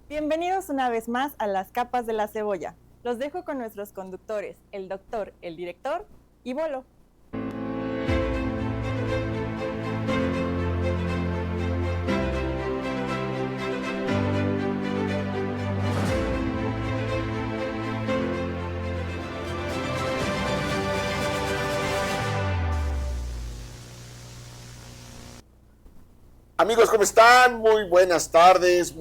Bienvenidos una vez más a Las Capas de la Cebolla. Los dejo con nuestros conductores, el doctor, el director y Bolo. Amigos, ¿cómo están? Muy buenas tardes.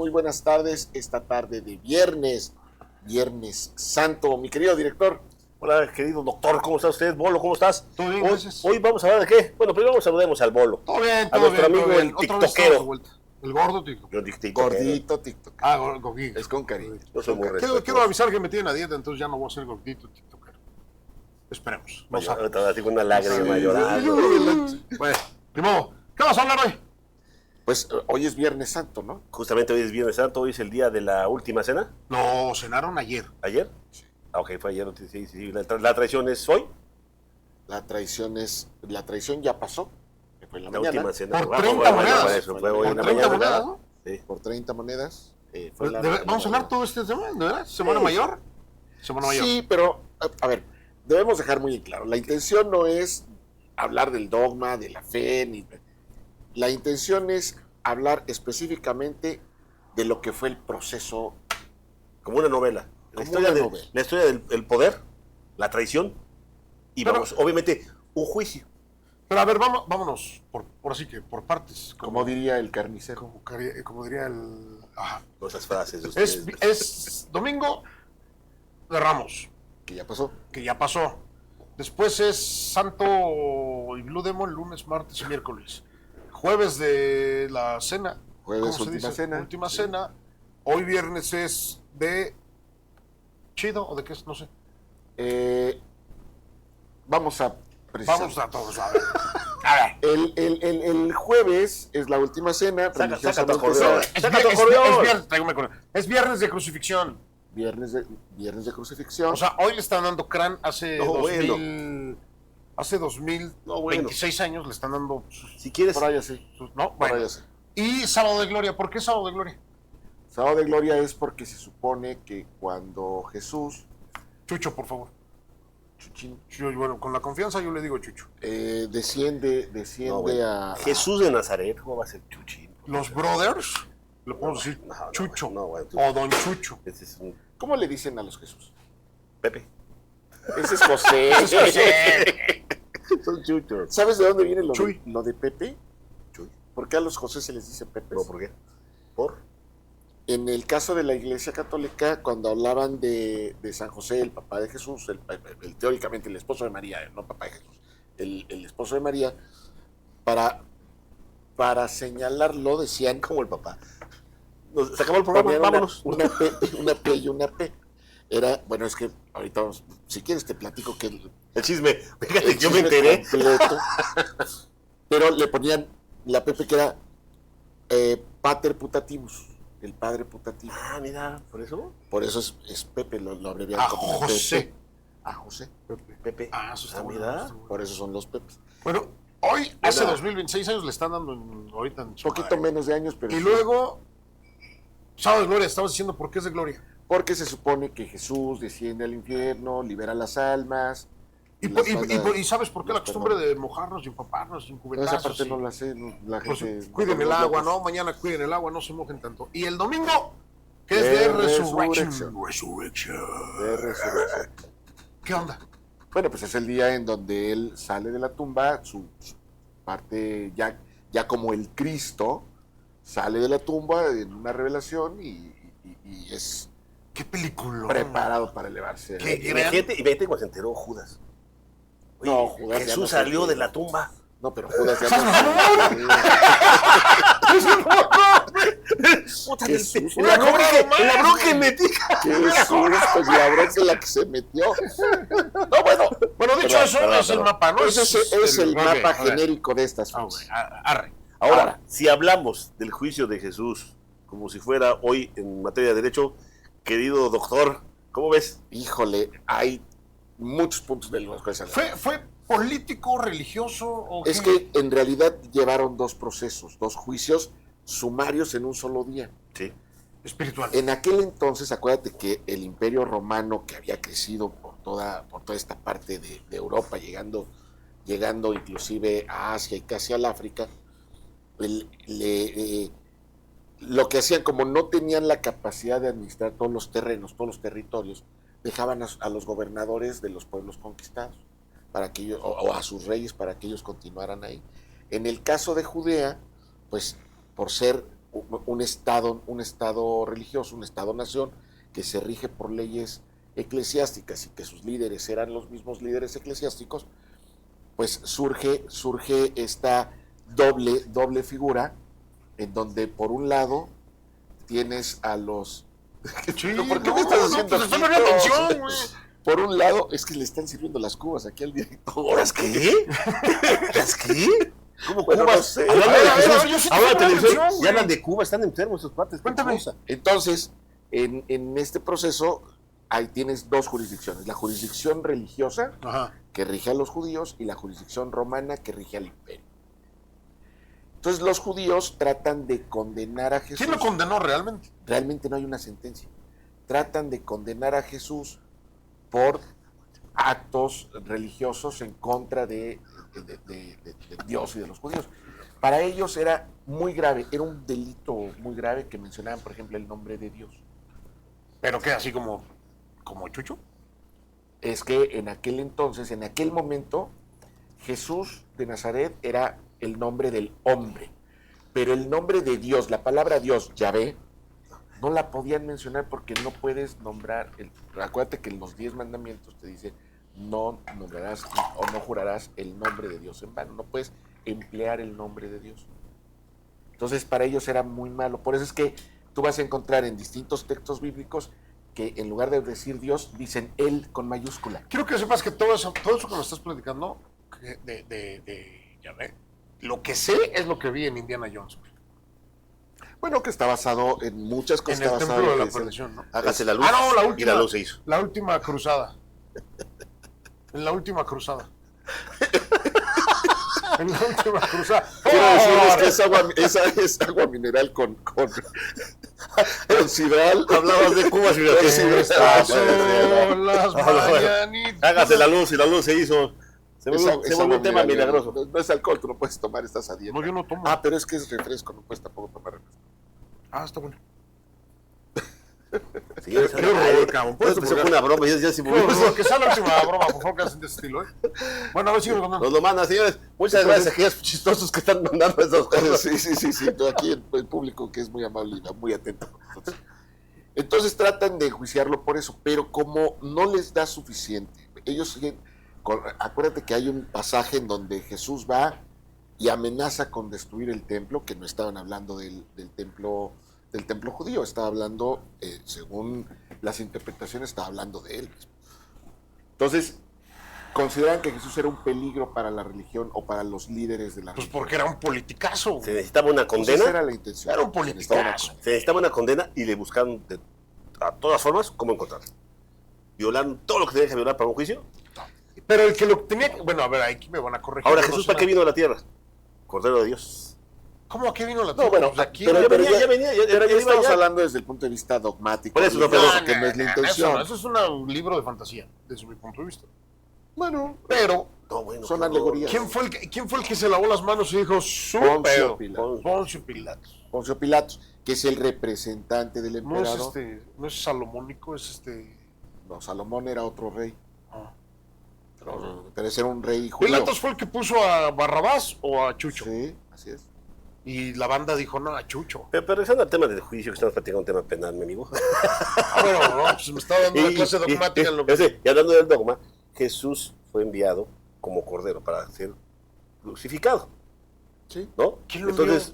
Esta tarde de Viernes Santo. Mi querido director. Hola, querido doctor, ¿cómo está usted? Bolo, ¿cómo estás? Todo bien, gracias. Hoy vamos a hablar de qué. Bueno, primero saludemos al Bolo. Todo bien, a nuestro amigo el Otra vez tiktokero. estamos de vuelta. El gordo tiktokero. Gordito TikTok. Gordito. Es con cariño. Yo soy muy Quiero avisar que me tienen a dieta, entonces ya no voy a ser gordito tiktokero. Esperemos. No sabe. Ahorita tengo una lágrima llorando. Bueno, ni modo. ¿Qué vas a hablar hoy? Pues hoy es Viernes Santo, ¿no? Justamente hoy es Viernes Santo, hoy es el día de la última cena. No, cenaron ayer. ¿Ayer? Sí. Ah, ok, fue ayer. Sí. La traición es hoy. La traición ya pasó. Que fue en la La mañana. última cena. Por 30 monedas. Eso fue hoy en Por la 30 mañana. monedas, ¿no? Sí. Por 30 monedas. ¿Vamos a hablar todo este tema? ¿De verdad? ¿Semana mayor? Semana mayor. Sí, pero, a ver, debemos dejar muy en claro. La intención no es hablar del dogma, de la fe, ni... La intención es hablar específicamente de lo que fue el proceso. Como una novela. La Como una novela. La historia del poder, la traición y Pero- vamos, obviamente, un juicio. Pero a ver, vámonos por así que, por partes. Como diría el carnicero. Como diría el... Ajá. Con esas frases de Es ustedes. domingo de Ramos, Que ya pasó. que ya pasó. Después es Santo y Blue Demon, lunes, martes y miércoles. Jueves de la cena. Jueves, ¿cómo se última dice? cena. Última Sí. cena. Hoy viernes es de chido o de qué es, no sé. Vamos a precisar. Vamos a todos a ver. A ver. El jueves es la última cena. Saca tu religiosamente acordeón. se- Saca tu acordeón. Es viernes de crucifixión. Viernes de crucifixión. O sea, hoy le están dando crán hace No, 2000... bueno. Hace 2026 años le están dando Si quieres, por ahí así. no, Por bueno. ahí así. Y Sábado de Gloria, ¿por qué Sábado de Gloria? Sábado de Gloria es porque se supone que cuando Jesús, Chucho, por favor. Chuchín, Bueno, con la confianza yo le digo Chucho. desciende no, güey. a... Jesús de Nazaret, ¿cómo va a ser Chuchín? Los brothers, le podemos decir No, no, Chucho no, güey, tú- o Don Chucho. Ese es un ¿Cómo le dicen a los Jesús? Pepe. Ese es José. Son chuchos. ¿Sabes de dónde viene Chuy. lo de Pepe? Chuy. ¿Por qué a los José se les dice Pepe? No, ¿por qué? ¿Por? En el caso de la Iglesia Católica, cuando hablaban de San José, el papá de Jesús, teóricamente el esposo de María, no papá de Jesús, el esposo de María, para señalarlo decían Como el papá. Se acabó el programa, ponían vámonos. una P y una P. Era, bueno, es que ahorita vamos, si quieres te platico que El chisme. Fíjate, el yo me chisme enteré. completo, pero le ponían la Pepe que era Pater Putativus, el padre putativo. Ah, mira, ¿por eso? Por eso es Pepe, lo abrevian A como José. Pepe. A José. Pepe. Ah, eso está bueno, mira. está bueno. Por eso son los Pepes. Bueno, hoy, hace Hola. 2026 años le están dando ahorita en Un su poquito madre. menos de años, pero Y sí. luego, Sábado de Gloria, estabas diciendo por qué es de Gloria. Porque se supone que Jesús desciende al infierno, libera las almas. ¿Y, las y- manda- y- y sabes por qué la las costumbre perdona. de mojarnos y empaparnos y en No, cubetazos? esa parte y- no la sé, la Pues, gente... cuiden el los agua, locos. ¿no? Mañana cuiden el agua, no se mojen tanto. Y el domingo, que es de De Resurrection. resurrección. De resurrección. ¿Qué onda? Bueno, pues es el día en donde él sale de la tumba, su parte ya como el Cristo, sale de la tumba en una revelación y es ¿Qué película? preparado para elevarse. ¿Qué? Y vete cuando se enteró Judas. Oye, No, Judas ya Jesús no salió se- de la tumba. No, pero Judas ya Puta, Jesús, el labrón que metí. Jesús, pues la bronca en la que se metió. No, bueno, Bueno, dicho Perdón, eso, perdón, es el perdón. mapa, ¿no? ese es el ok, mapa a ver. genérico de estas Ah, cosas. güey, arre. Ahora, si hablamos del juicio de Jesús como si fuera hoy en materia de derecho, querido doctor, ¿cómo ves? Híjole, hay muchos puntos de los cuales hablar. ¿Fue político, religioso o Es qué? que en realidad llevaron dos procesos, dos juicios sumarios en un solo día. Sí. Espiritual. En aquel entonces, acuérdate que el Imperio Romano, que había crecido por toda esta parte de Europa, llegando inclusive a Asia y casi al África, lo que hacían, como no tenían la capacidad de administrar todos los terrenos, todos los territorios, dejaban a los gobernadores de los pueblos conquistados para que ellos, o a sus reyes para que ellos continuaran ahí. En el caso de Judea, pues por ser un estado religioso, un estado-nación, que se rige por leyes eclesiásticas y que sus líderes eran los mismos líderes eclesiásticos, pues surge esta doble figura, en donde por un lado tienes a los... Sí, ¿Por qué me estás haciendo pues estoy poniendo atención, güey. Por un lado, es que le están sirviendo las cubas aquí al director. ¿Las qué? ¿Las qué? ¿Cómo Bueno, Cuba? no sé. Hablando A de ver, Jesús, yo sí te habla de pongo televisión atención, y güey. hablan de Cuba, están enfermos esos cuates. Cuéntame. Entonces, en este proceso, ahí tienes dos jurisdicciones. La jurisdicción religiosa, Ajá. que rige a los judíos, y la jurisdicción romana, que rige al imperio. Entonces los judíos tratan de condenar a Jesús. ¿Quién lo condenó realmente? Realmente no hay una sentencia. Tratan de condenar a Jesús por actos religiosos en contra de Dios y de los judíos. Para ellos era muy grave, era un delito muy grave que mencionaban, por ejemplo, el nombre de Dios. ¿Pero qué? ¿Así como Chucho? Es que en aquel entonces, en aquel momento, Jesús de Nazaret era el nombre del hombre, pero el nombre de Dios, la palabra Dios, Yahvé, no la podían mencionar porque no puedes nombrar, acuérdate que en los 10 mandamientos te dice, no nombrarás o no jurarás el nombre de Dios en vano, no puedes emplear el nombre de Dios. Entonces para ellos era muy malo, por eso es que tú vas a encontrar en distintos textos bíblicos que en lugar de decir Dios, dicen Él con mayúscula. Quiero que sepas que todo eso que me estás platicando, ya ve, lo que sé es lo que vi en Indiana Jones. Bueno, que está basado en muchas cosas. En el está Templo basado de la en- Perdición, ¿no? Hágase la luz. Ah, no, la Y última. la luz se hizo. La última cruzada. En la última cruzada. En la última cruzada. Quiero decirles que esa es agua mineral con sidral. Hablabas de Cuba, si Con sidral. Estas son las bueno. mañanitas. Hágase la luz y la luz se hizo. Se Esa volvió agua un tema mineral, milagroso. No es alcohol, tú no puedes tomar, estás a dieta. No, yo no tomo. Ah, pero es que es refresco, no puedes tampoco tomar refresco. Ah, está bueno. Sí, Qué horror, cabrón. Pues empezó con una broma, ya se Qué volvió. horror, que sea la última broma, por favor, que hacen de ese estilo, ¿eh? Bueno, a ver, sígueme contando. Nos lo mandan, señores. Muchas gracias a aquellos chistosos que están mandando esas cosas. Sí. Aquí el público que es muy amable y muy atento. Entonces tratan de enjuiciarlo por eso, pero como no les da suficiente, ellos siguen. Acuérdate que hay un pasaje en donde Jesús va y amenaza con destruir el templo, que no estaban hablando del templo judío, estaba hablando, según las interpretaciones, estaba hablando de él mismo. Entonces, consideran que Jesús era un peligro para la religión o para los líderes de la Pues religión. porque era un politicazo. Se necesitaba una Pues esa condena. era la intención. Era un Se necesitaba una politicazo. Se necesitaba una condena y le buscaron a todas formas cómo encontrarla. Violaron todo lo que tenía que violar para un juicio. Pero el que lo tenía que... Bueno, a ver, aquí me van a corregir. Ahora, Yo Jesús, no sé ¿para qué nada. vino a la tierra? Cordero de Dios. ¿Cómo a qué vino la No, bueno, Pues aquí... pero ya venía, Pero ya iba estamos ya. hablando desde el punto de vista dogmático. Por eso, no, religioso, pero- que no es la intención. Eso es un libro de fantasía, desde mi punto de vista. Bueno, Pero, No, bueno, son no, alegorías. ¿quién fue el que se lavó las manos y dijo su Poncio pedo? Pilatos. Poncio Pilatos. Poncio Pilatos, que es el representante del No es emperador. no es salomónico, es No, Salomón era otro rey, ah. pero ese era un rey judío. ¿Pilatos fue el que puso a Barrabás o a Chucho? Sí, así es. Y la banda dijo, no, a Chucho. Pero regresando al tema del juicio, que estamos platicando un tema penal, mi amigo. Ah, bueno, no, pues me estaba dando una clase dogmática en lo que... y hablando del dogma, Jesús fue enviado como cordero para ser crucificado, Sí. ¿no? ¿Quién lo Entonces,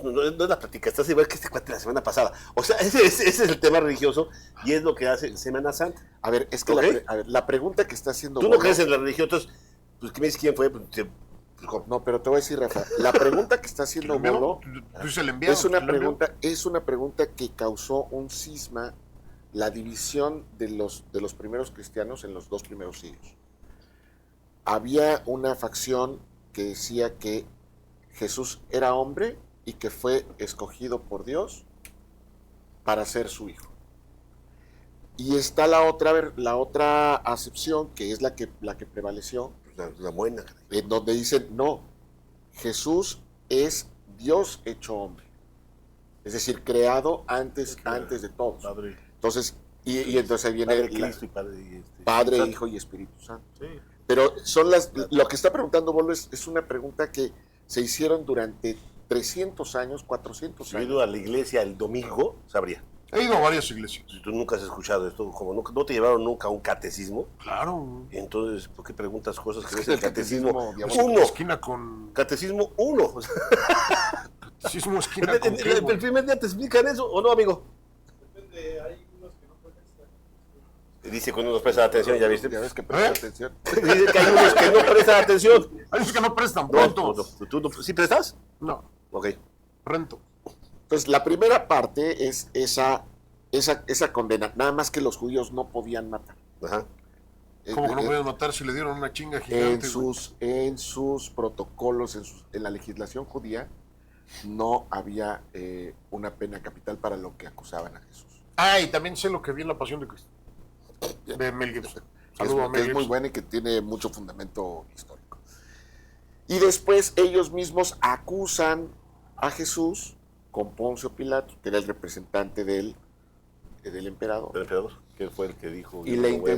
no es la plática, estás igual que este cuate la semana pasada. O sea, ese es el tema religioso y es lo que hace Semana Santa. A ver, es que Ok. la pregunta que está haciendo Tú no Bolo- crees en la religión, entonces, pues, ¿qué me dices quién fue? Pues, No, pero te voy a decir, Rafa, la pregunta que está haciendo Bolo Pues el enviado. es una ¿quién lo envió? pregunta que causó un cisma, la división de los primeros cristianos en los 2 primeros siglos. Había una facción que decía que Jesús era hombre y que fue escogido por Dios para ser su hijo. Y está la otra acepción, que es la que prevaleció, La buena. en donde dicen, no, Jesús es Dios hecho hombre. Es decir, creado antes de todos. Padre, Entonces, y entonces ahí viene Padre la- Cristo y Padre, Santo. Hijo y Espíritu Santo. Sí. Pero lo que está preguntando Bolo es una pregunta que se hicieron durante 300 años, 400 Si he años. ido a la iglesia el domingo, sabría. He ido a varias iglesias. Si tú nunca has escuchado esto, como no te llevaron nunca a un catecismo, Claro. entonces, ¿por qué preguntas cosas que Es ves que en el el catecismo? catecismo, En la Uno. esquina con... Catecismo 1. Catecismo esquina con... qué, ¿El güey? primer día te explican eso o no, amigo? Dice que uno nos presta atención, ¿ya viste? Ya ves que presta atención. Dice que hay unos que no prestan atención. Hay unos que no prestan No, pronto. ¿Sí prestas? No, Ok. rento. Entonces, la primera parte es esa condena. Nada más que los judíos no podían matar. Ajá. ¿Cómo que no Eh, pueden matar si le dieron una chinga en gigante? güey? sus protocolos, en la legislación judía, no había una pena capital para lo que acusaban a Jesús. Ah, y también sé lo que vi en La Pasión de Cristo. De Mel Gibson. Saludo a Que Mel es muy Gibson. buena y que tiene mucho fundamento histórico. Y después ellos mismos acusan a Jesús con Poncio Pilato, que era el representante del emperador. El emperador, que fue el que dijo. Y yo la no voy a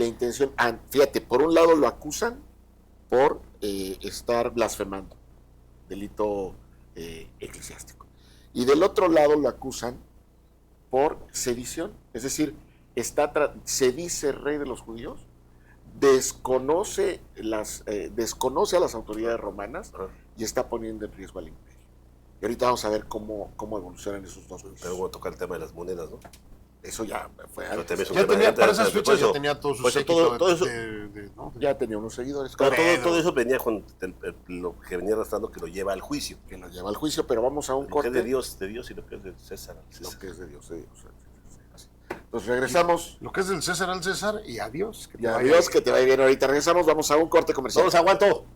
intención, fíjate, por un lado lo acusan por estar blasfemando, delito eclesiástico. Y del otro lado lo acusan por sedición, es decir, se dice rey de los judíos, desconoce a las autoridades romanas Ajá. y está poniendo en riesgo al imperio. Y ahorita vamos a ver cómo evolucionan esos dos juicios. Pero bueno, tocar el tema de las monedas, ¿no? Eso ya fue Pero antes. también es un Ya tema- tenía, para esas por fechas eso- ya tenía todo su por eso séquito todo eso- ¿no? Ya tenía unos seguidores. Claro, Pero- todo eso venía con lo que venía arrastrando que lo lleva al juicio. Que lo lleva al juicio, pero vamos a un Lo que corte. es de Dios y lo que es de César. Lo que es de Dios, así. Entonces regresamos. Lo que es del César al César y adiós. Que te Y vaya adiós, bien. que te vaya bien ahorita. Regresamos, vamos a un corte comercial. Todos aguanto.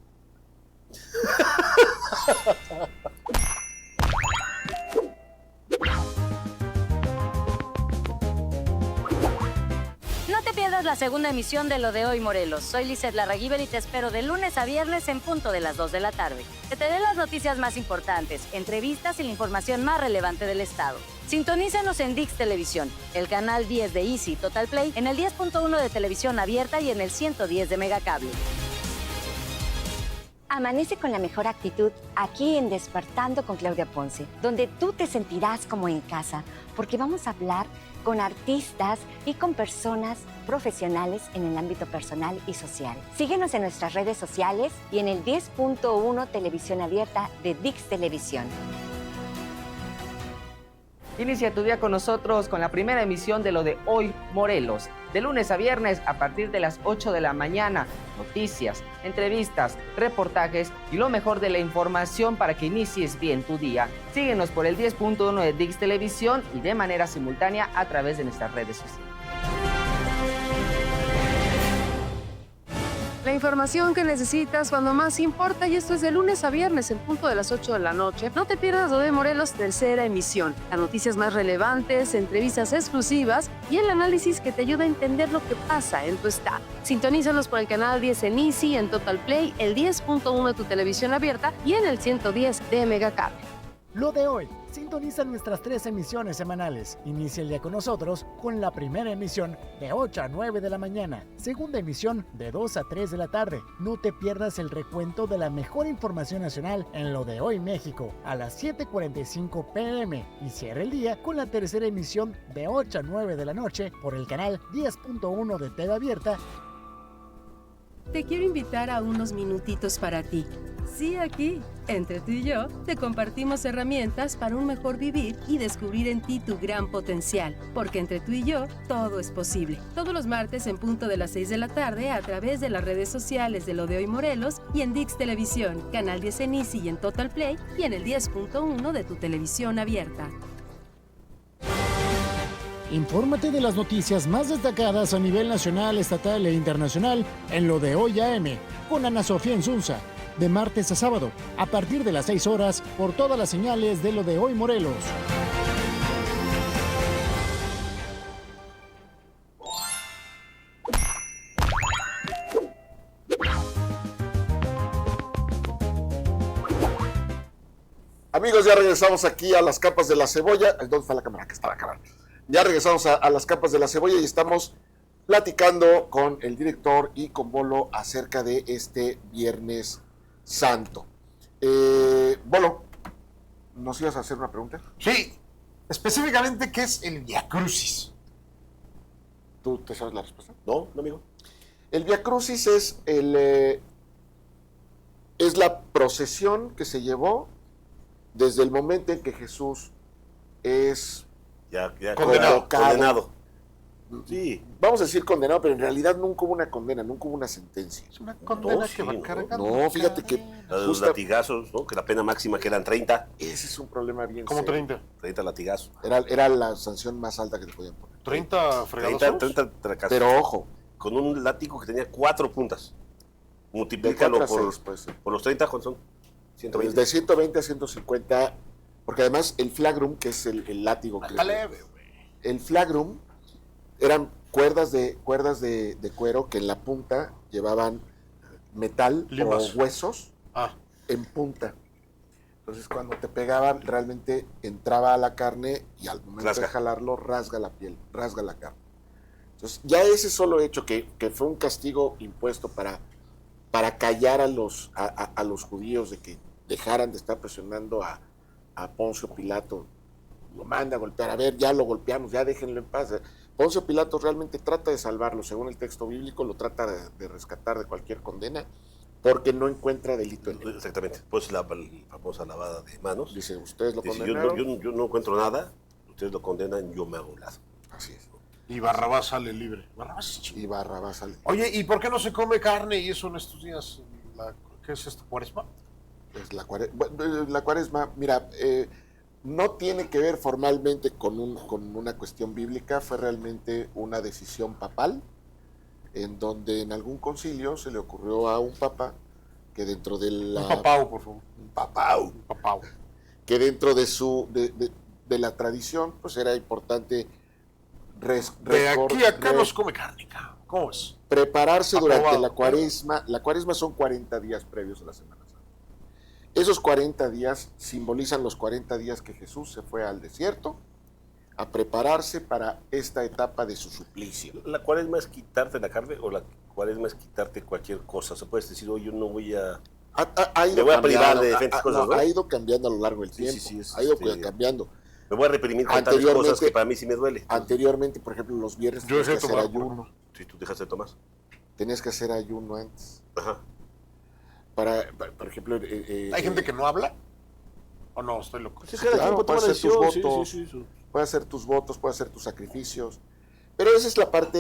No te pierdas la segunda emisión de Lo de Hoy Morelos. Soy Lizeth Larraguíver y te espero de lunes a viernes en punto de las 2 de la tarde. Que te dé las noticias más importantes, entrevistas y la información más relevante del estado. Sintonízanos en Dix Televisión, el canal 10 de Easy Total Play, en el 10.1 de Televisión Abierta y en el 110 de Megacable. Amanece con la mejor actitud aquí en Despertando con Claudia Ponce, donde tú te sentirás como en casa, porque vamos a hablar con artistas y con personas profesionales en el ámbito personal y social. Síguenos en nuestras redes sociales y en el 10.1 Televisión Abierta de Dix Televisión. Inicia tu día con nosotros con la primera emisión de Lo de Hoy Morelos. De lunes a viernes a partir de las 8 de la mañana. Noticias, entrevistas, reportajes y lo mejor de la información para que inicies bien tu día. Síguenos por el 10.1 de Dix Televisión y de manera simultánea a través de nuestras redes sociales. La información que necesitas cuando más importa, y esto es de lunes a viernes en punto de las 8 de la noche. No te pierdas Lo de Morelos, tercera emisión. Las noticias más relevantes, entrevistas exclusivas y el análisis que te ayuda a entender lo que pasa en tu estado. Sintonízalos por el canal 10 en Easy, en Total Play, el 10.1 de tu televisión abierta y en el 110 de Megacable. Lo de hoy. Sintoniza nuestras 3 emisiones semanales. Inicia el día con nosotros con la primera emisión de 8 a 9 de la mañana. Segunda emisión de 2 a 3 de la tarde. No te pierdas el recuento de la mejor información nacional en Lo de Hoy México a las 7:45 p.m. Y cierra el día con la tercera emisión de 8 a 9 de la noche por el canal 10.1 de TV Abierta. Te quiero invitar a unos minutitos para ti. Sí, aquí, entre tú y yo, te compartimos herramientas para un mejor vivir y descubrir en ti tu gran potencial. Porque entre tú y yo, todo es posible. Todos los martes en punto de las 6 de la tarde a través de las redes sociales de Lo de Hoy Morelos y en Dix Televisión, Canal 10 en Easy y en Total Play y en el 10.1 de tu televisión abierta. Infórmate de las noticias más destacadas a nivel nacional, estatal e internacional en Lo de Hoy AM con Ana Sofía Insunza, de martes a sábado, a partir de las 6 horas por todas las señales de Lo de Hoy Morelos. Amigos, ya regresamos aquí a las capas de la cebolla. ¿Dónde está la cámara? Que está la cámara. Ya regresamos a las capas de la cebolla y estamos platicando con el director y con Bolo acerca de este Viernes Santo. Bolo, ¿nos ibas a hacer una pregunta? Sí, específicamente, ¿qué es el Via Crucis? ¿Tú te sabes la respuesta? No, amigo. El Via Crucis es la procesión que se llevó desde el momento en que Jesús es Ya Condenado. condenado. Sí. Vamos a decir condenado, pero en realidad nunca hubo una condena, nunca hubo una sentencia. Es una condena sí, que va ¿no? cargando. No, fíjate que La de los latigazos, ¿no? Que la pena máxima que eran 30. ese es un problema bien ¿Cómo serio. 30? 30 latigazos. Era la sanción más alta que te podían poner. 30 fregados. 30 tracazos. Pero ojo, Con un látigo que tenía 4 puntas. de Multiplícalo 4 a 6, pues. por los 30, ¿cuántos son? 120. De 120 a 150, porque además el flagrum, que es el látigo que... Está leve, güey. El flagrum eran cuerdas de cuero que en la punta llevaban metal Limas. o huesos Ah, en punta. Entonces cuando te pegaban realmente entraba a la carne y al momento Rasga. de jalarlo rasga la piel, rasga la carne. Entonces ya ese solo hecho que fue un castigo impuesto para callar a los judíos de que dejaran de estar presionando a Poncio Pilato, lo manda a golpear, a ver, ya lo golpeamos, ya déjenlo en paz. Poncio Pilato realmente trata de salvarlo, según el texto bíblico, lo trata de rescatar de cualquier condena, porque no encuentra delito en él. Exactamente. Pues la famosa lavada de manos. Dice, ustedes lo Dice, condenaron. yo no encuentro nada, ustedes lo condenan, yo me hago un lado. Así es. y Barrabás sale libre. Barrabás es chido. Y Barrabás sale. Oye, ¿y por qué no se come carne y eso en estos días? ¿Qué es esto, cuaresma? Pues la cuaresma, mira, no tiene que ver formalmente con una cuestión bíblica, fue realmente una decisión papal, en donde en algún concilio se le ocurrió a un papa que dentro de la... Un papau, por favor. Un papau. Un papau. Que dentro de la tradición, pues era importante De aquí a acá no se come carne, cabrón. ¿Cómo es? prepararse durante Aprobado. la cuaresma. La cuaresma son 40 días previos a la Semana Santa. Esos 40 días simbolizan los 40 días que Jesús se fue al desierto a prepararse para esta etapa de su suplicio. ¿La cuaresma es quitarte la carne o la cuaresma es quitarte cualquier cosa? Se puede decir, oye, yo no voy a... Ha ido Me voy a privar cambiando, de diferentes cosas, ¿no? ha ido cambiando a lo largo del Sí, tiempo. sí, sí, ha ido este, cambiando. Me voy a reprimir con tales cosas que para mí sí me duele. Anteriormente, por ejemplo, los viernes Yo tenías que dejé de hacer tomar, ayuno. Si tú dejas de tomar. Tenías que hacer ayuno antes. Ajá. Por ejemplo... ¿Hay gente que no habla? ¿O no? Estoy loco. Sí, claro, cada quien puedes toma hacer tus decisión, votos. sí. Puedes hacer tus votos, puedes hacer tus sacrificios. Pero esa es la parte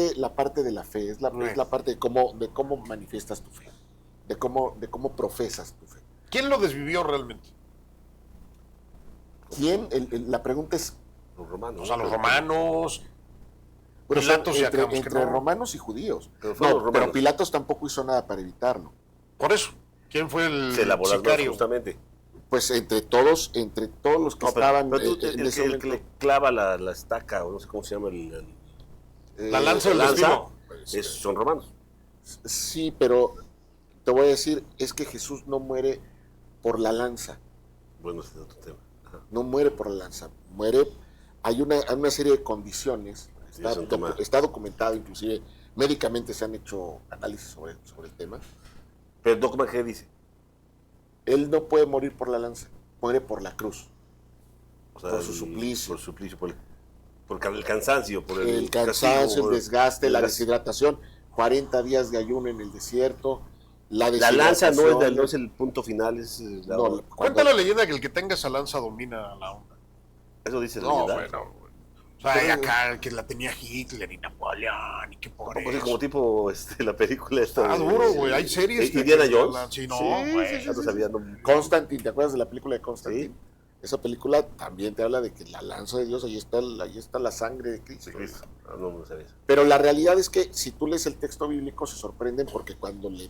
de la fe, es la parte de cómo manifiestas tu fe, de cómo profesas tu fe. ¿Quién lo desvivió realmente? ¿Quién? La pregunta es, Los romanos. O sea, los romanos. bueno, Pilatos y entre acabamos que no. romanos y judíos. Pero fueron los Pero romanos. Pilatos tampoco hizo nada para evitarlo. Por eso. ¿Quién fue el Se elaboró las manos, sicario? justamente. Pues entre todos los que No, estaban pero tú, en el ese que momento, le clava la estaca, o no sé cómo se llama, La lanza del destino. son romanos. Sí, pero te voy a decir, es que Jesús no muere por la lanza. Bueno, ese es otro tema. Ajá. No muere por la lanza, muere, hay una serie de condiciones, Sí, es un tema. está documentado, inclusive médicamente se han hecho análisis sobre el tema. Pero el dogma, ¿qué dice? Él no puede morir por la lanza, muere por la cruz, O sea, por su suplicio. Por su suplicio, por el cansancio, por el cansancio, castigo, el desgaste, el la gas- deshidratación, 40 días de ayuno en el desierto, la La lanza deshidratación. no es el punto final, es la... No, Cuenta la leyenda que el que tenga esa lanza domina la onda. Eso dice la No, leyenda. bueno. O sea, y acá que la tenía Hitler y Napoleón y que por Tampoco así eso. como tipo la película esta. Está duro, güey. Hay series que... Indiana que- Jones. Sí, no, Sí, güey. sí, Ya no sabía, no. Constantine, ¿te acuerdas de la película de Constantine? Sí. Esa película también te habla de que la lanza de Dios, ahí está la sangre de Cristo. Sí, Cristo. No sabía eso. Pero la realidad es que si tú lees el texto bíblico se sorprenden porque cuando le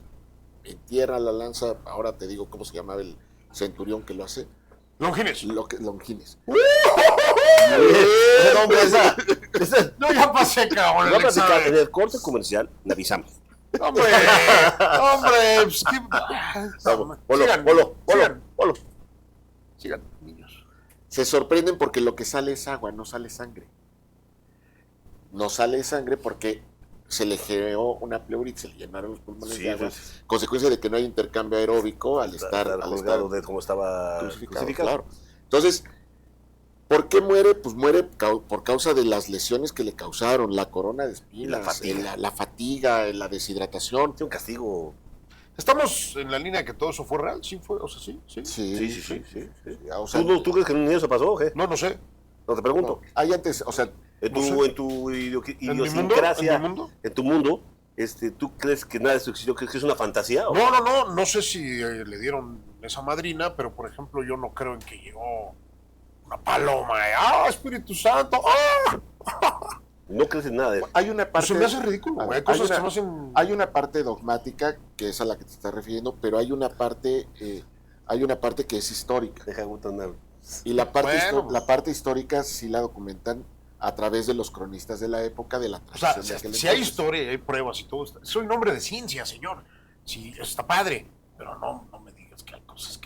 entierra la lanza, ahora te digo cómo se llamaba el centurión que lo hace, Longines. Longines. Ese nombre, esa. No, ya pasé, cabrón. No el platicar, en examen. el corte comercial le avisamos. Hombre, pues qué... Vamos, Sigan, Polo. Sigan, niños. Se sorprenden porque lo que sale es agua, no sale sangre. No sale sangre porque se le generó una pleuritis, se le llenaron los pulmones de agua, consecuencia de que no hay intercambio aeróbico al estar colgado de cómo estaba crucificado. Claro. Entonces, ¿por qué muere? Pues muere por causa de las lesiones que le causaron, la corona de espinas, la fatiga, la deshidratación. Un castigo. ¿Estamos en la línea de que todo eso fue real? ¿Sí fue? O sea, ¿sí? Sí. O sea, ¿Tú crees que ni eso pasó o qué? No sé. No te pregunto. No, hay antes, o sea, en tu idiosincrasia, en tu mundo, ¿tú crees que nada de esto existió? ¿Crees que es una fantasía? ¿O? No sé si le dieron esa madrina, pero por ejemplo yo no creo en que llegó una paloma, Espíritu Santo, No crees en nada de eso. Hay una parte, se me hace ridículo, hay cosas que no hacen... Hay una parte dogmática, que es a la que te estás refiriendo, pero hay una parte que es histórica. Deja botanar. Y la parte histórica sí la documentan a través de los cronistas de la época, de la tradición. O sea, si hay historia y hay pruebas y todo, soy un hombre de ciencia, señor. Sí, está padre, pero no me digas que hay cosas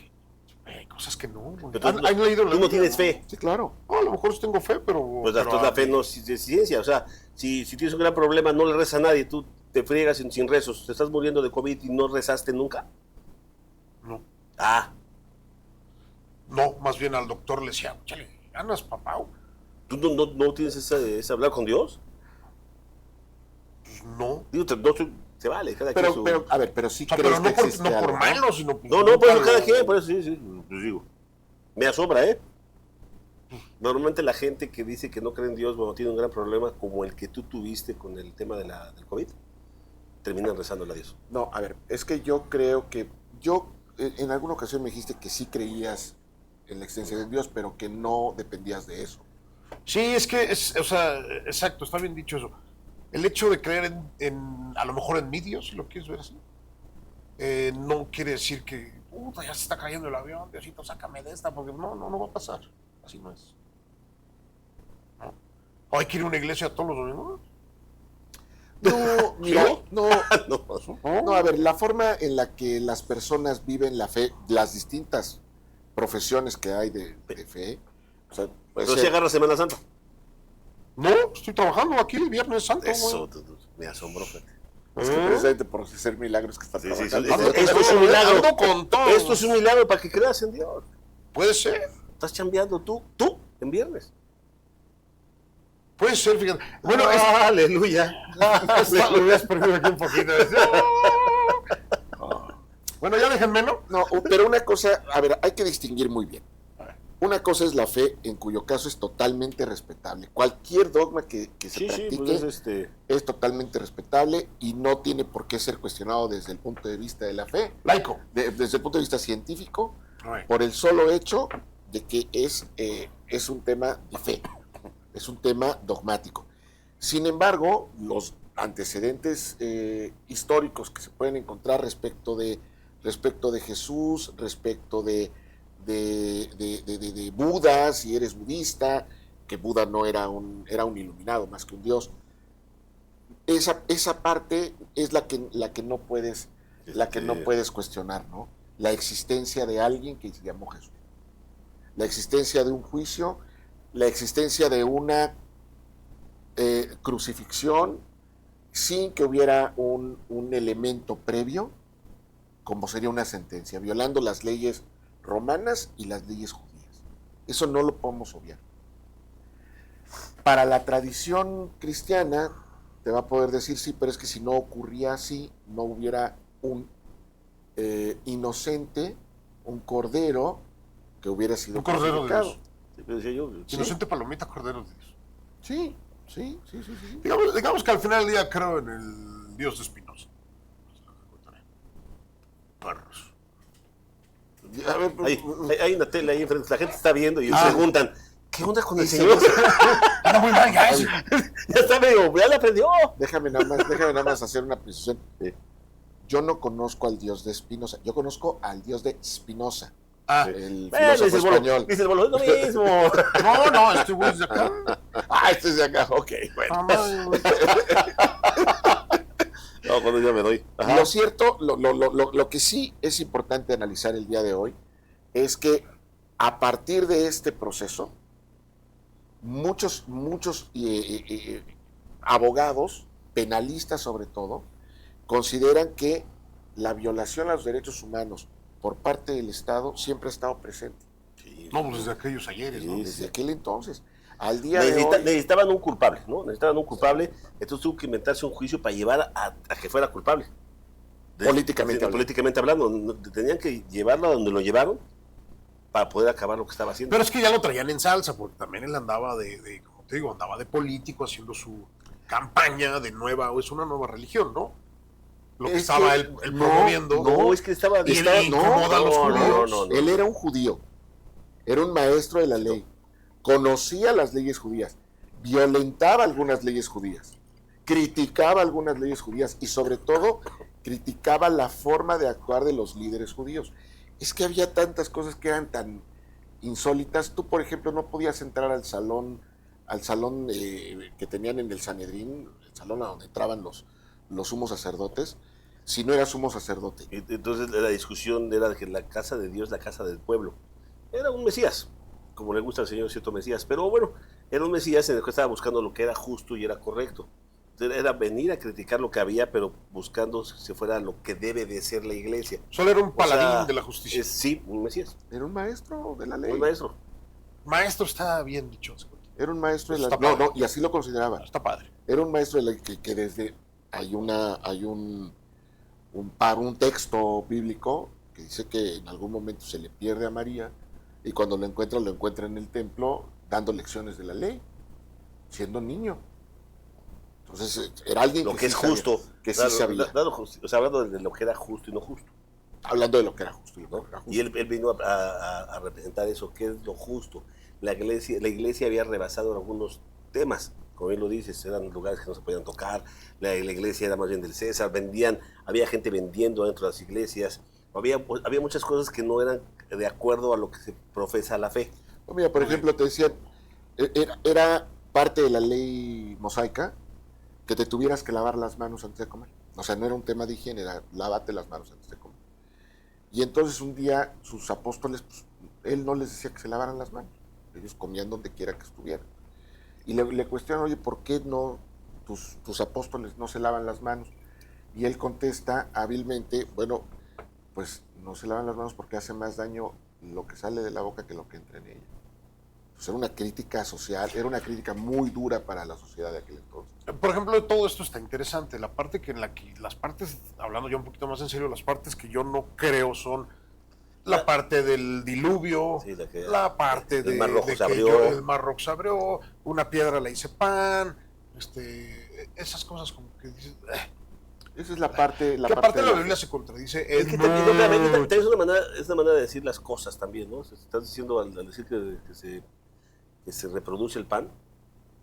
que no. ¿Han leído la ¿Tú no tienes fe? Sí, claro. A lo mejor tengo fe, pero... Pues la fe no es ciencia. O sea, si tienes un gran problema, no le rezas a nadie, tú te friegas sin rezos. ¿Te estás muriendo de COVID y no rezaste nunca? No. No, más bien al doctor le decía, chale, ganas, papá. ¿Tú no tienes ese hablar con Dios? Pues no. Digo, se vale, cada quien pero sí crees que existe algo, por malo, sino... No, por eso cada quien, por eso sí, pues digo. Me asombra, Normalmente la gente que dice que no cree en Dios, tiene un gran problema como el que tú tuviste con el tema del COVID, terminan rezándole a Dios. No, a ver, es que yo creo que... en alguna ocasión me dijiste que sí creías en la existencia de Dios, pero que no dependías de eso. Sí, es que, exacto, está bien dicho eso. El hecho de creer a lo mejor en mi Dios, si lo quieres ver así, no quiere decir que, ya se está cayendo el avión, Diosito, sácame de esta, porque no va a pasar. Así no es. ¿No? ¿O hay que ir a una iglesia todos los domingos? No, mira, no, a ver, la forma en la que las personas viven la fe, las distintas profesiones que hay de fe, o sea, ¿pero si agarra Semana Santa? No, estoy trabajando aquí el Viernes Santo. Eso me asombró. Es que precisamente por hacer milagros que está trabajando. Esto es un milagro. Esto es un milagro para que creas en Dios. Puede ser. Estás chambeando tú en viernes. Puede ser, fíjate. Bueno, aleluya. Lo hubieras perdido aquí un poquito. Bueno, ya déjenme, ¿no? No, pero una cosa, a ver, hay que distinguir muy bien. Una cosa es la fe, en cuyo caso es totalmente respetable. Cualquier dogma que se practique pues es totalmente respetable y no tiene por qué ser cuestionado desde el punto de vista de la fe. Laico. Desde el punto de vista científico, por el solo hecho de que es un tema de fe, es un tema dogmático. Sin embargo, los antecedentes históricos que se pueden encontrar respecto de Jesús, respecto de Buda, si eres budista, que Buda no era un iluminado más que un dios. Esa parte es la que no puedes cuestionar, ¿no? La existencia de alguien que se llamó Jesús, la existencia de un juicio, la existencia de una crucifixión sin que hubiera un elemento previo, como sería una sentencia, violando las leyes romanas y las leyes judías. Eso no lo podemos obviar. Para la tradición cristiana te va a poder decir, sí, pero es que si no ocurría así, no hubiera un inocente, un cordero que hubiera sido un cordero de Dios. Sí. Inocente palomita, cordero de Dios. Sí. Digamos que al final del día creo en el Dios de Espinosa. Perros. A ver, hay una tele ahí enfrente, la gente está viendo y preguntan, ¿qué onda con el señor? Anda muy mal ya eso. Ya está medio, ya le aprendió. Déjame nada más hacer una precisión. Yo no conozco al Dios de Spinoza, yo conozco al Dios de Spinoza. El filósofo español. Dice el bolo, es lo mismo. No, este güey es de acá. Este es de acá, ok, bueno. No, cuando yo me doy. Ajá. Lo cierto, lo que sí es importante analizar el día de hoy es que A partir de este proceso, muchos abogados, penalistas sobre todo, consideran que la violación a los derechos humanos por parte del Estado siempre ha estado presente. Sí, No, pues desde aquellos ayeres, ¿no? Desde aquel entonces. Al día de hoy, necesitaban un culpable, ¿no? Necesitaban un culpable, entonces tuvo que inventarse un juicio para llevar a que fuera culpable. Políticamente hablando, tenían que llevarlo a donde lo llevaron para poder acabar lo que estaba haciendo. Pero es que ya lo traían en salsa, porque también él andaba como te digo, andaba de político haciendo su campaña de es una nueva religión, ¿no? Lo que estaba él promoviendo. No, es que estaba... Él era un judío, era un maestro de la ley, conocía las leyes judías, violentaba algunas leyes judías, criticaba algunas leyes judías y sobre todo criticaba la forma de actuar de los líderes judíos. Es que había tantas cosas que eran tan insólitas. Tú, por ejemplo, no podías entrar al salón que tenían en el Sanedrín, el salón a donde entraban los sumos sacerdotes, si no eras sumo sacerdote. Entonces la discusión era de que la casa de Dios, la casa del pueblo, era un Mesías, como le gusta al Señor cierto Mesías, pero bueno, era un Mesías en el que estaba buscando lo que era justo y era correcto. Entonces era venir a criticar lo que había, pero buscando si fuera lo que debe de ser la iglesia. Solo era un paladín de la justicia. Sí, un Mesías. Era un maestro de la ley. Un maestro. Maestro está bien dicho. Era un maestro de la ley. No, y así lo consideraban. Está padre. Era un maestro de la ley que desde hay un texto bíblico que dice que en algún momento se le pierde a María y cuando lo encuentra en el templo dando lecciones de la ley, siendo niño. Entonces era alguien lo que es justo, que sí sabía. Hablando de lo que era justo y no justo. Hablando de lo que era justo y no era justo. Y él vino a representar eso, que es lo justo. La iglesia había rebasado algunos temas, como bien lo dices, eran lugares que no se podían tocar, la iglesia era más bien del César, había gente vendiendo dentro de las iglesias, había muchas cosas que no eran de acuerdo a lo que se profesa la fe. No, mira, por ejemplo, te decían, era parte de la ley mosaica que te tuvieras que lavar las manos antes de comer. O sea, no era un tema de higiene, era lávate las manos antes de comer. Y entonces un día sus apóstoles, pues, él no les decía que se lavaran las manos. Ellos comían donde quiera que estuvieran. Y le cuestionan, oye, ¿por qué no tus apóstoles no se lavan las manos? Y él contesta hábilmente, bueno, pues no se lavan las manos porque hace más daño lo que sale de la boca que lo que entra en ella. Entonces era una crítica social, era una crítica muy dura para la sociedad de aquel entonces. Por ejemplo, todo esto está interesante. La parte las partes, hablando ya un poquito más en serio, las partes que yo no creo son la parte del diluvio, sí, la parte de Mar Rojo de se que abrió. el Mar Rojo se abrió, una piedra la hice pan, esas cosas como que dices... Esa es la parte... que aparte la Biblia se contradice. Es que también es una manera de decir las cosas también, ¿no? Estás diciendo, al decir que se reproduce el pan,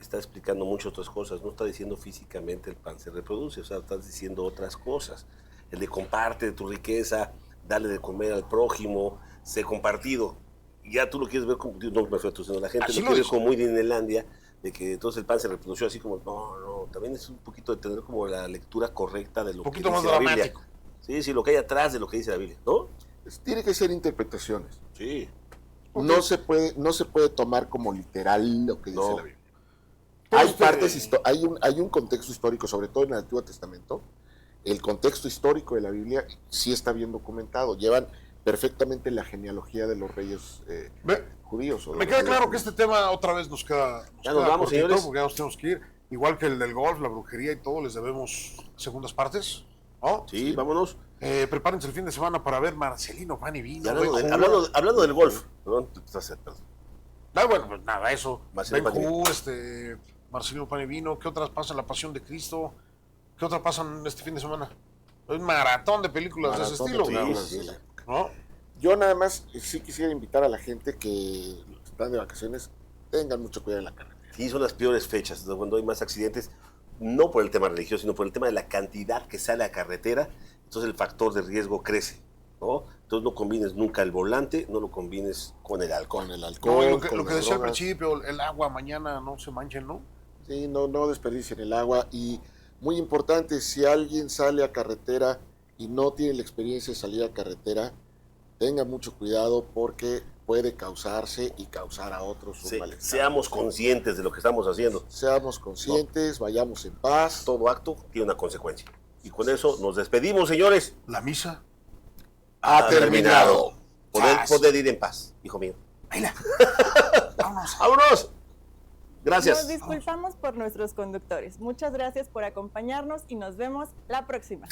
está explicando muchas otras cosas, no está diciendo físicamente el pan se reproduce, o sea, estás diciendo otras cosas. El de comparte tu riqueza, dale de comer al prójimo, sé compartido. Ya tú lo quieres ver como, no me refiero, sino la gente lo quiere ver como muy de Disneylandia, de que entonces el pan se reprodució así como, no, también es un poquito de tener como la lectura correcta de lo que dice la Biblia. Sí, lo que hay atrás de lo que dice la Biblia, ¿no? Tiene que ser interpretaciones. Sí. Okay. No se puede tomar como literal lo que dice la Biblia. Hay un contexto histórico, sobre todo en el Antiguo Testamento. El contexto histórico de la Biblia sí está bien documentado. Llevan perfectamente la genealogía de los reyes judíos. Me queda claro que este tema otra vez nos queda vamos, señores, porque ya nos tenemos que ir. Igual que el del golf, la brujería y todo, les debemos segundas partes, ¿no? Sí, vámonos. Prepárense el fin de semana para ver Marcelino Pan y Vino. Hablando del golf. Perdón. Bueno, pues nada, eso. Ben-Hur, Marcelino Pan y Vino. ¿Qué otras pasan? La Pasión de Cristo. ¿Qué otras pasan este fin de semana? Un maratón de películas de ese estilo. ¿No? Yo nada más sí quisiera invitar a la gente que están de vacaciones, tengan mucho cuidado en la carretera. Sí, son las peores fechas, cuando hay más accidentes, no por el tema religioso, sino por el tema de la cantidad que sale a carretera, entonces el factor de riesgo crece, ¿no? Entonces no combines nunca el volante, no lo combines con el alcohol. Lo que decía al principio, el agua mañana no se manchen, ¿no? Sí, no desperdicien el agua. Y muy importante, si alguien sale a carretera y no tiene la experiencia de salir a carretera, tenga mucho cuidado porque puede causarse y causar a otros un malestar. Seamos conscientes de lo que estamos haciendo. Seamos conscientes, vayamos en paz. Todo acto tiene una consecuencia. Y con eso nos despedimos, señores. La misa ha terminado. Poder ir en paz, hijo mío. Vámonos. ¡Vámonos! Gracias. Nos disculpamos por nuestros conductores. Muchas gracias por acompañarnos y nos vemos la próxima.